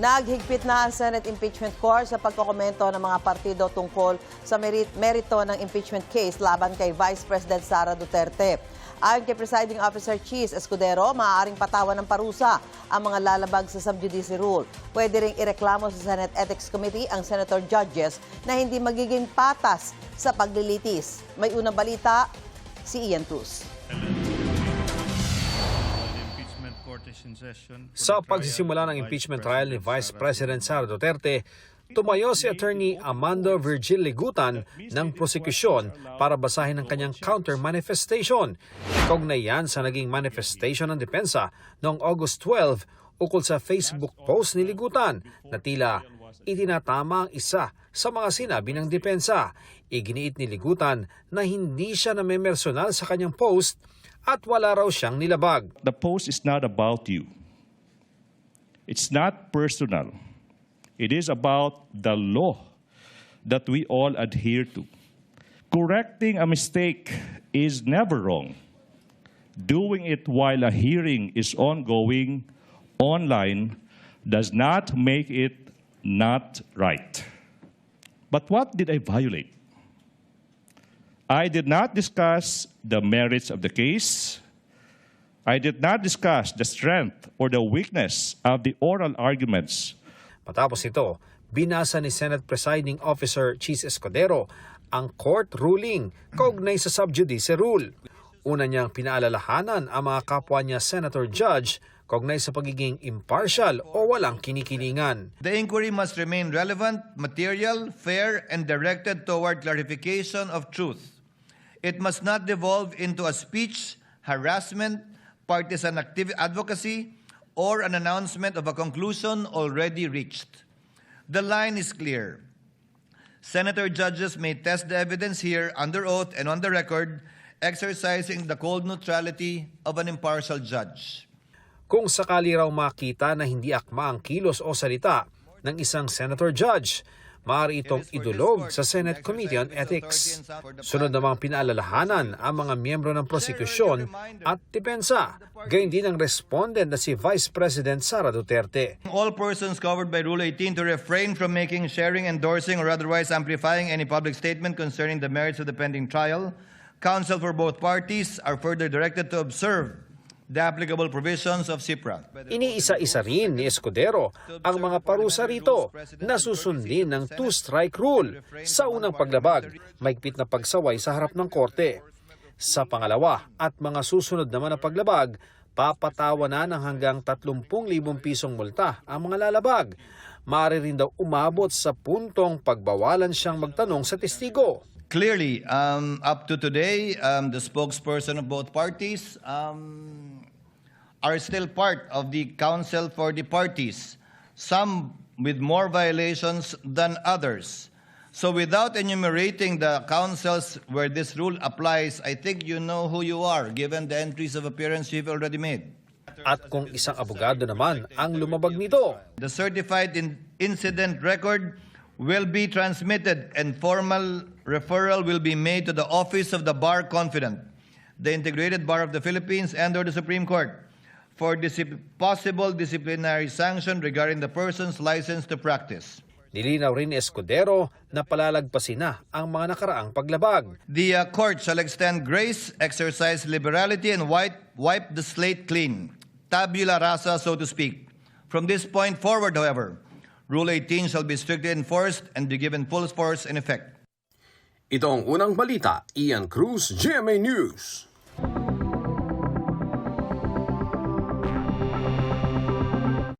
Naghigpit na ang Senate Impeachment Court sa pagkokomento ng mga partido tungkol sa merito ng impeachment case laban kay Vice President Sara Duterte. Ayon kay Presiding Officer Chis Escudero, maaaring patawan ng parusa ang mga lalabag sa sub judice rule. Pwede ring ireklamo sa Senate Ethics Committee ang senator judges na hindi magiging patas sa paglilitis. May unang balita, si Ian Cruz. Sa pagsisimula ng impeachment trial ni Vice President Sara Duterte, tumayo si Attorney Amando Virgil Ligutan ng prosekusyon para basahin ang kanyang counter-manifestation. Kaugnay yan sa naging manifestation ng depensa noong August 12 ukol sa Facebook post ni Ligutan na tila itinatama ang isa sa mga sinabi ng depensa. Iginiit ni Ligutan na hindi siya namemersonal sa kanyang post at wala raw siyang nilabag. The post is not about you. It's not personal. It is about the law that we all adhere to. Correcting a mistake is never wrong. Doing it while a hearing is ongoing online does not make it not right. But what did I violate? I did not discuss the merits of the case. I did not discuss the strength or the weakness of the oral arguments. Matapos ito, binasa ni Senate Presiding Officer Chis Escudero ang court ruling kaugnay sa sub judice rule. Una niyang pinaalalahanan ang mga kapwa niya senator judge kaugnay sa pagiging impartial o walang kinikilingan. The inquiry must remain relevant, material, fair, and directed toward clarification of truth. It must not devolve into a speech, harassment, partisan advocacy, or an announcement of a conclusion already reached. The line is clear. Senator judges may test the evidence here under oath and on the record, exercising the cold neutrality of an impartial judge. Kung sakali raw makita na hindi akma ang kilos o salita ng isang senator judge, maaari itong idulog sa Senate Committee on Ethics. Sunod namang pinaalalahanan ang mga miyembro ng prosekusyon at depensa, gayon din ang respondent na si Vice President Sara Duterte. All persons covered by Rule 18 to refrain from making, sharing, endorsing, or otherwise amplifying any public statement concerning the merits of the pending trial. Counsel for both parties are further directed to observe the applicable provisions of CIPRA. Iniisa-isa rin ni Escudero ang mga parusa rito na susundin ng two-strike rule. Sa unang paglabag, mahigpit na pagsaway sa harap ng korte. Sa pangalawa at mga susunod naman na paglabag, papatawanan ng hanggang 30,000 pisong multa ang mga lalabag. Maaari rin daw umabot sa puntong pagbawalan siyang magtanong sa testigo. Clearly, up to today, the spokesperson of both parties are still part of the counsel for the parties, some with more violations than others. So without enumerating the counsels where this rule applies, I think you know who you are, given the entries of appearance you've already made. At kung isang abogado naman ang lumabag nito, the certified incident record will be transmitted and formal referral will be made to the Office of the Bar Confidant, the Integrated Bar of the Philippines, and or the Supreme Court for possible disciplinary sanction regarding the person's license to practice. nilinaw rin ni Escudero na palalagpasin na ang mga nakaraang paglabag. The court shall extend grace, exercise liberality, and wipe the slate clean, tabula rasa, so to speak. From this point forward, however, Rule 18 shall be strictly enforced and be given full force and effect. Ito ang unang balita, Ian Cruz, GMA News.